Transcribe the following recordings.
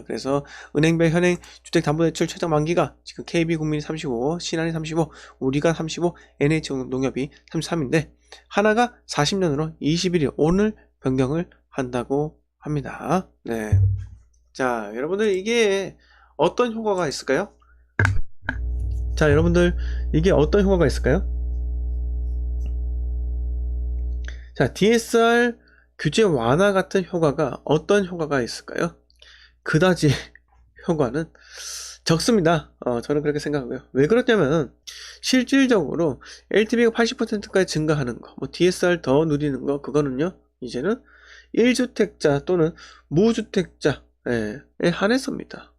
그래서 은행별 현행 주택담보대출 최저 만기가 지금 KB국민이 35, 신한이 35, 우리가 35, NH농협이 33인데 하나가 40년으로 21일 오늘 변경을 한다고 합니다. 네. 자, 여러분들 이게 어떤 효과가 있을까요? 자, 여러분들 이게 어떤 효과가 있을까요? 자, DSR 규제 완화 같은 효과가 어떤 효과가 있을까요? 그다지 효과는 적습니다. 저는 그렇게 생각하고요. 왜 그렇냐면 실질적으로 LTV가 80%까지 증가하는 거, 뭐 DSR 더 누리는 거, 그거는요 이제는 1주택자 또는 무주택자에 한해서입니다.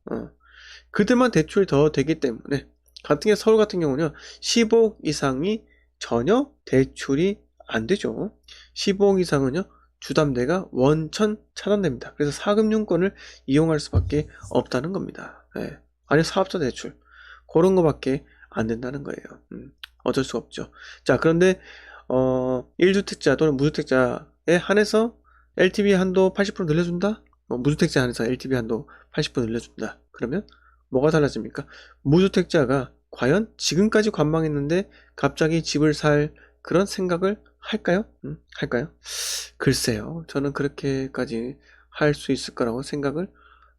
그들만 대출이 더 되기 때문에 같은 게 서울 같은 경우는 15억 이상이 전혀 대출이 안 되죠. 15억 이상은요 주담대가 원천 차단됩니다. 그래서 사금융권을 이용할 수밖에 없다는 겁니다. 아니 사업자 대출 그런 거밖에 안 된다는 거예요. 어쩔 수 없죠. 자, 그런데 1주택자 또는 무주택자에 한해서 LTV 한도 80% 늘려준다? 무주택자 한해서 LTV 한도 80% 늘려준다. 그러면 뭐가 달라집니까? 무주택자가 과연 지금까지 관망했는데 갑자기 집을 살 그런 생각을 할까요? 할까요? 글쎄요. 저는 그렇게까지 할 수 있을 거라고 생각을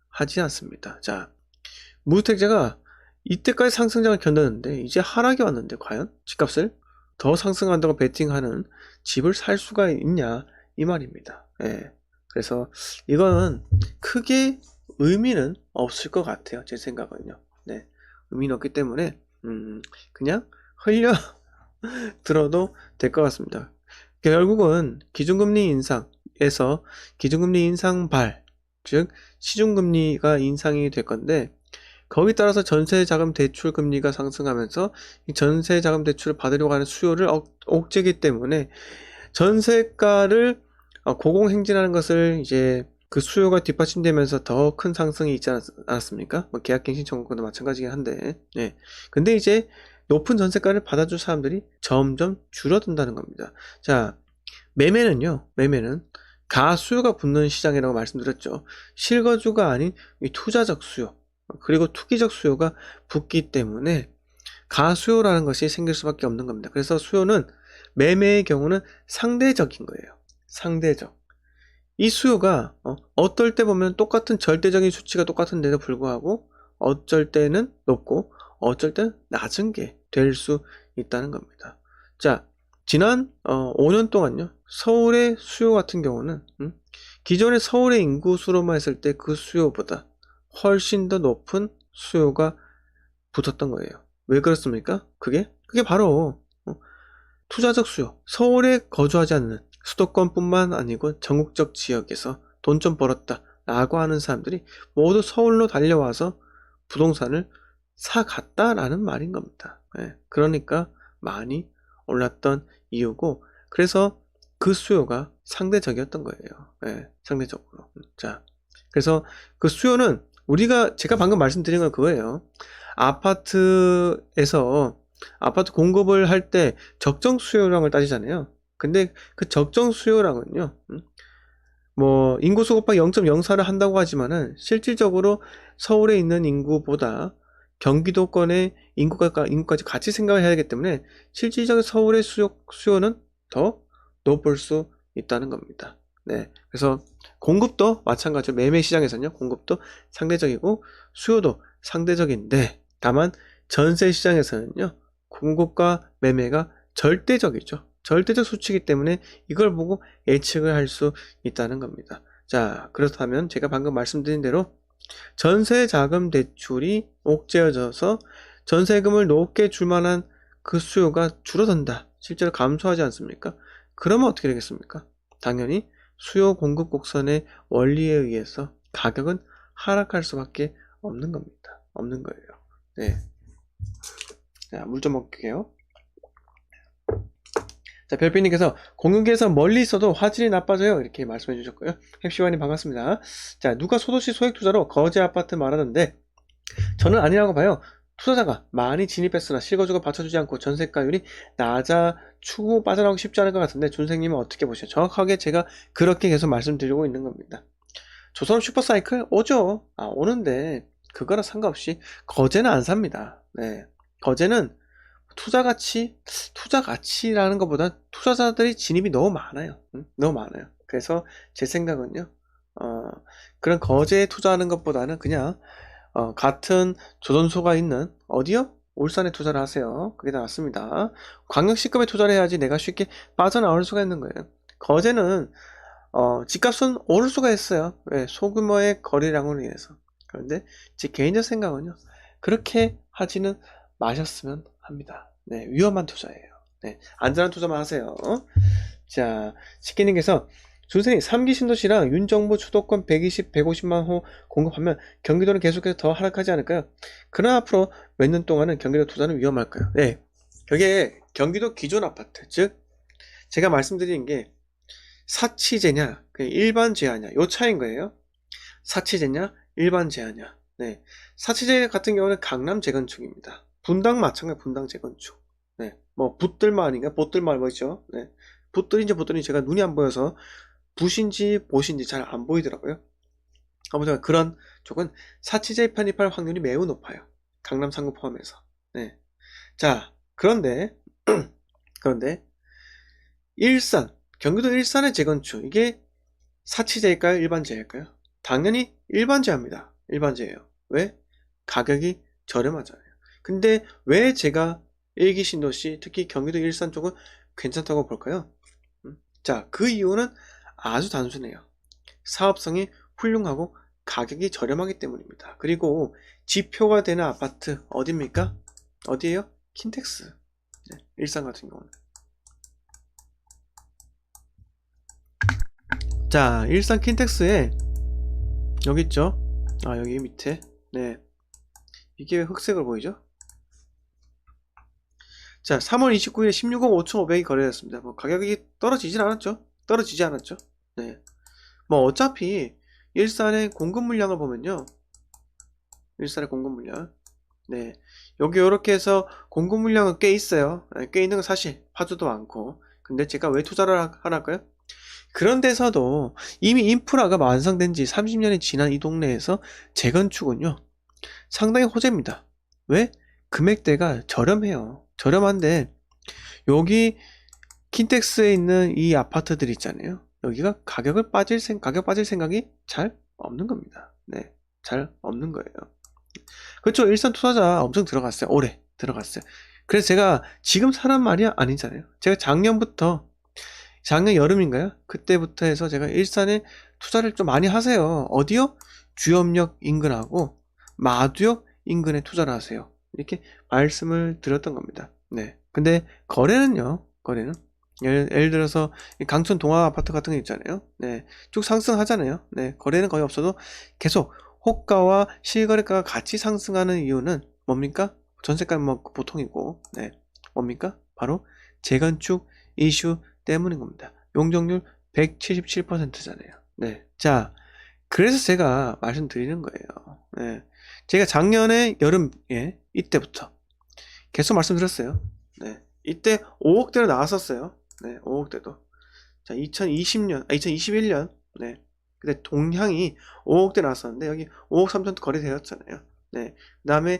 하지 않습니다. 자, 무주택자가 이때까지 상승장을 견뎠는데 이제 하락이 왔는데 과연 집값을 더 상승한다고 베팅하는 집을 살 수가 있냐 이 말입니다. 그래서 이거는 크게 의미는 없을 것 같아요. 제 생각은요. 네, 의미는 없기 때문에 그냥 흘려 들어도 될 것 같습니다. 결국은 기준금리 인상에서 기준금리 인상발, 즉 시중금리가 인상이 될 건데 거기에 따라서 전세자금 대출 금리가 상승하면서 이 전세자금 대출을 받으려고 하는 수요를 억제기 때문에 전세가를 고공행진하는 것을 이제 그 수요가 뒷받침되면서 더 큰 상승이 있지 않았습니까? 뭐 계약갱신 청구권도 마찬가지긴 한데, 근데 이제 높은 전세가를 받아줄 사람들이 점점 줄어든다는 겁니다. 자, 매매는 가수요가 붙는 시장이라고 말씀드렸죠. 실거주가 아닌 이 투자적 수요, 그리고 투기적 수요가 붙기 때문에 가수요라는 것이 생길 수밖에 없는 겁니다. 그래서 수요는 매매의 경우는 상대적인 거예요. 상대적. 이 수요가 어떨 때 보면 똑같은 절대적인 수치가 똑같은데도 불구하고 어쩔 때는 높고 어쩔 때는 낮은 게 될 수 있다는 겁니다. 자, 지난 5년 동안요. 서울의 수요 같은 경우는 기존의 서울의 인구수로만 했을 때 그 수요보다 훨씬 더 높은 수요가 붙었던 거예요. 왜 그렇습니까? 그게 바로 투자적 수요. 서울에 거주하지 않는 수도권뿐만 아니고 전국적 지역에서 돈 좀 벌었다 라고 하는 사람들이 모두 서울로 달려와서 부동산을 사갔다라는 말인 겁니다. 그러니까 많이 올랐던 이유고, 그래서 그 수요가 상대적이었던 거예요. 상대적으로. 자, 그래서 그 수요는 제가 방금 말씀드린 건 그거예요. 아파트에서 아파트 공급을 할 때 적정 수요량을 따지잖아요. 근데 그 적정 수요량은요, 뭐 인구수 곱하기 0.04를 한다고 하지만은 실질적으로 서울에 있는 인구보다 경기도권의 인구까지 같이 생각을 해야 하기 때문에 실질적인 서울의 수요는 더 높을 수 있다는 겁니다. 그래서 공급도 마찬가지로 매매 시장에서는요, 공급도 상대적이고 수요도 상대적인데 다만 전세 시장에서는요, 공급과 매매가 절대적이죠. 절대적 수치이기 때문에 이걸 보고 예측을 할 수 있다는 겁니다. 자, 그렇다면 제가 방금 말씀드린 대로 전세자금 대출이 옥죄어져서 전세금을 높게 줄 만한 그 수요가 줄어든다. 실제로 감소하지 않습니까? 그러면 어떻게 되겠습니까? 당연히 수요 공급 곡선의 원리에 의해서 가격은 하락할 수밖에 없는 겁니다. 없는 거예요. 자, 물 좀 먹게요. 자, 별빛님께서 공유기에서 멀리 있어도 화질이 나빠져요 이렇게 말씀해 주셨고요. 햅시와님 반갑습니다. 자, 누가 소도시 소액 투자로 거제 아파트 말하는데 저는 아니라고 봐요. 투자자가 많이 진입했으나 실거주가 받쳐주지 않고 전세가율이 낮아 추후 빠져나오기 쉽지 않을 것 같은데 준생님은 어떻게 보시죠? 정확하게 제가 그렇게 계속 말씀드리고 있는 겁니다. 조선업 슈퍼사이클 오죠. 오는데 그거랑 상관없이 거제는 안 삽니다. 네. 거제는 투자 가치라는 것보다 투자자들이 진입이 너무 많아요. 너무 많아요. 그래서 제 생각은요, 그런 거제에 투자하는 것보다는 그냥, 같은 조선소가 있는, 어디요? 울산에 투자를 하세요. 그게 다 낫습니다. 광역시급에 투자를 해야지 내가 쉽게 빠져나올 수가 있는 거예요. 거제는, 집값은 오를 수가 있어요. 왜? 소규모의 거래량으로 인해서. 그런데 제 개인적 생각은요, 그렇게 하지는 마셨으면 합니다. 네, 위험한 투자예요. 네, 안전한 투자만 하세요. 자, 치킨님께서 선생님 3기 신도시랑 윤정부 수도권 120, 150만 호 공급하면 경기도는 계속해서 더 하락하지 않을까요? 그러나 앞으로 몇 년 동안은 경기도 투자는 위험할까요? 네, 그게 경기도 기존 아파트, 즉 제가 말씀드리는 게 사치제냐, 일반 제야냐, 요 차이인 거예요. 사치제냐, 일반 제야냐. 네, 사치제 같은 경우는 강남 재건축입니다. 분당 마찬가지 분당 재건축. 네, 뭐 붓들마 아닌가, 보들마 뭐죠? 네, 붓들인지 보들인지 제가 눈이 안 보여서 붓인지 보신지 잘 안 보이더라고요. 아무튼 그런 쪽은 사치제 편입할 확률이 매우 높아요. 강남 상구 포함해서. 네, 자 그런데 그런데 일산, 경기도 일산의 재건축 이게 사치제일까요? 일반제일까요? 당연히 일반제입니다. 일반제예요. 왜? 가격이 저렴하잖아요. 근데 왜 제가 일기 신도시, 특히 경기도 일산 쪽은 괜찮다고 볼까요? 자, 그 이유는 아주 단순해요. 사업성이 훌륭하고 가격이 저렴하기 때문입니다. 그리고 지표가 되는 아파트 어디입니까? 어디예요? 킨텍스. 네, 일산 같은 경우는. 자, 일산 킨텍스에 여기 있죠? 여기 밑에. 네. 이게 왜 흑색으로 보이죠? 자, 3월 29일 16억 5,500이 거래됐습니다. 뭐 가격이 떨어지진 않았죠? 떨어지지 않았죠? 네. 뭐 어차피 일산의 공급 물량을 보면요. 일산의 공급 물량. 네. 여기 이렇게 해서 공급 물량은 꽤 있어요. 꽤 있는 건 사실 파주도 많고. 근데 제가 왜 투자를 하랄까요? 그런 데서도 이미 인프라가 완성된 지 30년이 지난 이 동네에서 재건축은요. 상당히 호재입니다. 왜? 금액대가 저렴해요. 저렴한데 여기 킨텍스에 있는 이 아파트들 있잖아요. 여기가 가격 빠질 생각이 잘 없는 겁니다. 네, 잘 없는 거예요. 그렇죠. 일산 투자자 엄청 들어갔어요. 올해 들어갔어요. 그래서 제가 지금 사는 말이 아니잖아요. 제가 작년 여름인가요? 그때부터 해서 제가 일산에 투자를 좀 많이 하세요. 어디요? 주염역 인근하고 마두역 인근에 투자를 하세요. 이렇게 말씀을 드렸던 겁니다. 네. 근데 거래는 예를 들어서 강촌 동아 아파트 같은 거 있잖아요. 네. 쭉 상승하잖아요. 네. 거래는 거의 없어도 계속 호가와 실거래가가 같이 상승하는 이유는 뭡니까? 전세가는 뭐 보통이고, 네. 뭡니까? 바로 재건축 이슈 때문인 겁니다. 용적률 177%잖아요. 네. 자, 그래서 제가 말씀드리는 거예요. 네. 제가 작년에 여름에 이때부터 계속 말씀드렸어요. 네. 이때 5억대로 나왔었어요. 네, 5억대도. 자, 2021년. 네. 그때 동향이 5억대 나왔었는데 여기 5억 3천 거래되었잖아요. 네. 그다음에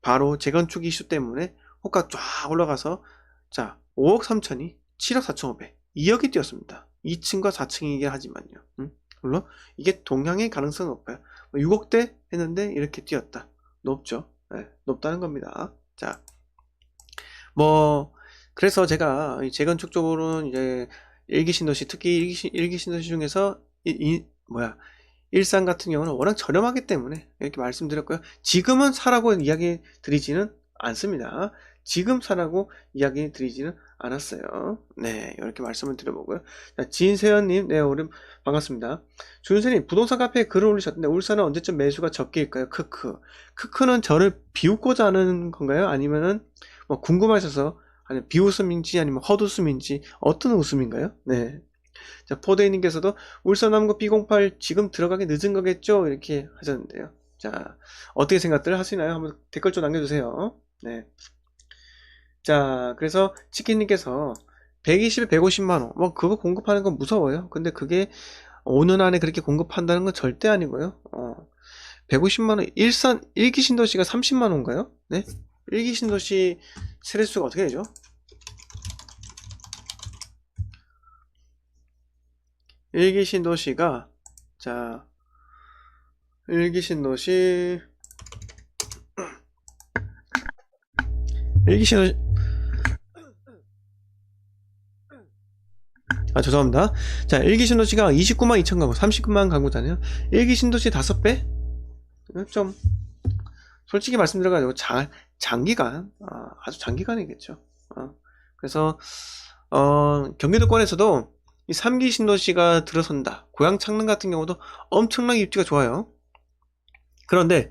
바로 재건축 이슈 때문에 호가 쫙 올라가서 자, 5억 3천이 7억 4,500, 2억이 뛰었습니다. 2층과 4층이긴 하지만요. 물론 이게 동향의 가능성이 높아요. 6억대 했는데 이렇게 뛰었다. 높죠. 네, 높다는 겁니다. 자, 뭐 그래서 제가 재건축 쪽으로는 이제 일기 신도시, 특히 일기 신도시 중에서 일산 같은 경우는 워낙 저렴하기 때문에 이렇게 말씀드렸고요. 지금은 사라고 이야기 드리지는 않습니다. 지금 사라고 이야기 드리지는 않았어요. 네, 이렇게 말씀을 드려보고요. 자, 진세연님, 네, 오늘 반갑습니다. 준선님, 부동산 카페에 글을 올리셨는데 울산은 언제쯤 매수가 적기일까요? 크크. 크크는 저를 비웃고자 하는 건가요? 아니면은 뭐 궁금하셔서 아니면 비웃음인지 아니면 헛웃음인지 어떤 웃음인가요? 네. 자, 포데이님께서도 울산 남구 B08 지금 들어가기 늦은 거겠죠? 이렇게 하셨는데요. 자, 어떻게 생각들 하시나요? 한번 댓글 좀 남겨주세요. 네. 자, 그래서 치킨님께서 120에 150만원, 뭐, 그거 공급하는 건 무서워요. 근데 그게, 5년 안에 그렇게 공급한다는 건 절대 아니고요. 150만원, 일산 1기 신도시가 30만원인가요? 네? 1기 신도시 세대수가 어떻게 되죠? 1기 신도시가, 자, 1기 신도시, 1기 신도시, 죄송합니다. 자, 1기 신도시가 29만 2천 가구, 39만 가구잖아요. 1기 신도시 5배? 좀, 솔직히 말씀드려가지고, 장기간, 아주 장기간이겠죠. 그래서, 경기도권에서도 이 3기 신도시가 들어선다. 고양 창릉 같은 경우도 엄청나게 입지가 좋아요. 그런데,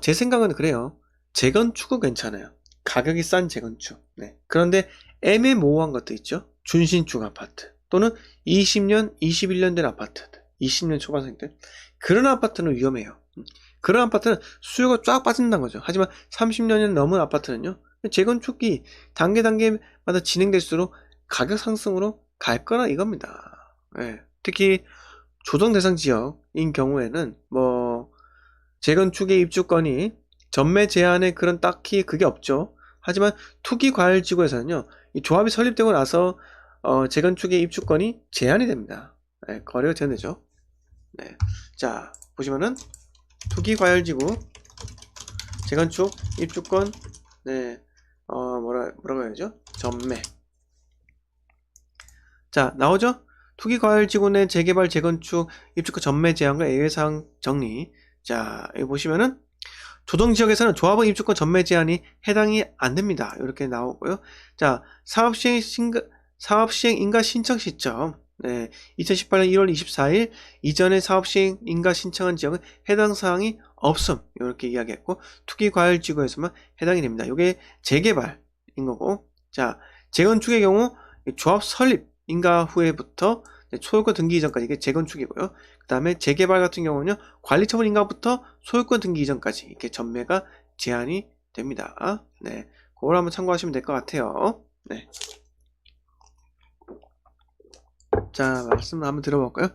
제 생각은 그래요. 재건축은 괜찮아요. 가격이 싼 재건축. 네. 그런데 애매모호한 것도 있죠. 준신축 아파트 또는 20년, 21년 된 아파트들, 20년 초반생들, 그런 아파트는 위험해요. 그런 아파트는 수요가 쫙 빠진다는 거죠. 하지만 30년이 넘은 아파트는요, 재건축이 단계마다 진행될수록 가격 상승으로 갈 거라 이겁니다. 네. 특히 조정 대상 지역인 경우에는 재건축의 입주권이 전매 제한에 그런 딱히 그게 없죠. 하지만 투기과열지구에서는요, 이 조합이 설립되고 나서 재건축의 입주권이 제한이 됩니다. 네, 거래가 제한되죠. 네. 자, 보시면은 투기과열지구 재건축 입주권, 네, 뭐라고 해야죠? 전매. 자, 나오죠? 투기과열지구 내 재개발 재건축 입주권 전매 제한과 예외사항 정리. 자, 여기 보시면은 조정지역에서는 조합원 입주권 전매 제한이 해당이 안 됩니다. 이렇게 나오고요. 자, 사업시행 인가 신청 시점. 네, 2018년 1월 24일 이전에 사업시행 인가 신청한 지역은 해당 사항이 없음. 이렇게 이야기했고, 투기과열지구에서만 해당이 됩니다. 이게 재개발인 거고, 자, 재건축의 경우 조합 설립 인가 후에부터 소유권 등기 이전까지 이게 재건축이고요. 그 다음에 재개발 같은 경우는요, 관리처분 인가부터 소유권 등기 이전까지 이렇게 전매가 제한이 됩니다. 네, 그걸 한번 참고하시면 될 것 같아요. 네. 자, 말씀 한번 들어볼까요?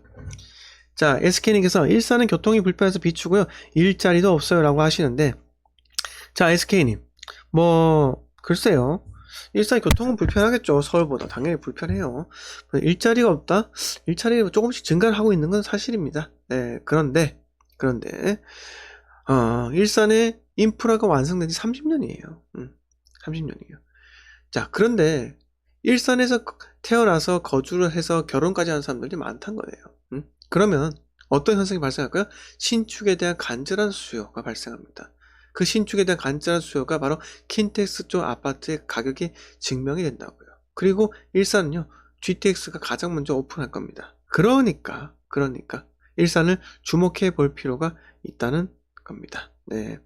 자, SK님께서 일산은 교통이 불편해서 비추고요, 일자리도 없어요 라고 하시는데, 자, SK님, 글쎄요. 일산 교통은 불편하겠죠. 서울보다 당연히 불편해요. 일자리가 없다? 일자리가 조금씩 증가를 하고 있는 건 사실입니다. 네, 그런데 일산의 인프라가 완성된 지 30년이에요. 30년이에요. 자, 그런데 일산에서 태어나서 거주를 해서 결혼까지 하는 사람들이 많다는 거예요. 그러면 어떤 현상이 발생할까요? 신축에 대한 간절한 수요가 발생합니다. 그 신축에 대한 간절한 수요가 바로 킨텍스 쪽 아파트의 가격이 증명이 된다고요. 그리고 일산은요, GTX가 가장 먼저 오픈할 겁니다. 그러니까 일산을 주목해 볼 필요가 있다는 겁니다. 네.